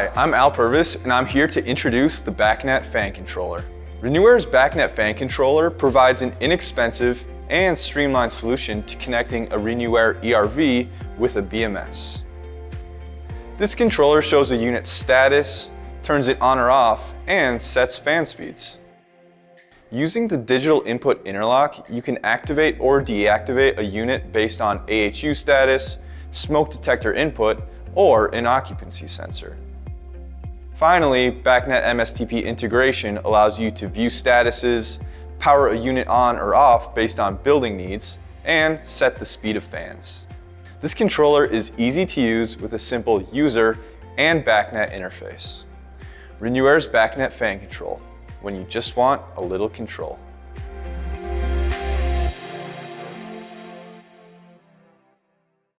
Hi, I'm Al Purvis, and I'm here to introduce the BACNet Fan Controller. RenewAire's BACNet Fan Controller provides an inexpensive and streamlined solution to connecting a RenewAire ERV with a BMS. This controller shows a unit's status, turns it on or off, and sets fan speeds. Using the digital input interlock, you can activate or deactivate a unit based on AHU status, smoke detector input, or an occupancy sensor. Finally, BACNet MSTP Integration allows you to view statuses, power a unit on or off based on building needs, and set the speed of fans. This controller is easy to use with a simple user and BACNet interface. RenewAire's BACNet Fan Control, when you just want a little control.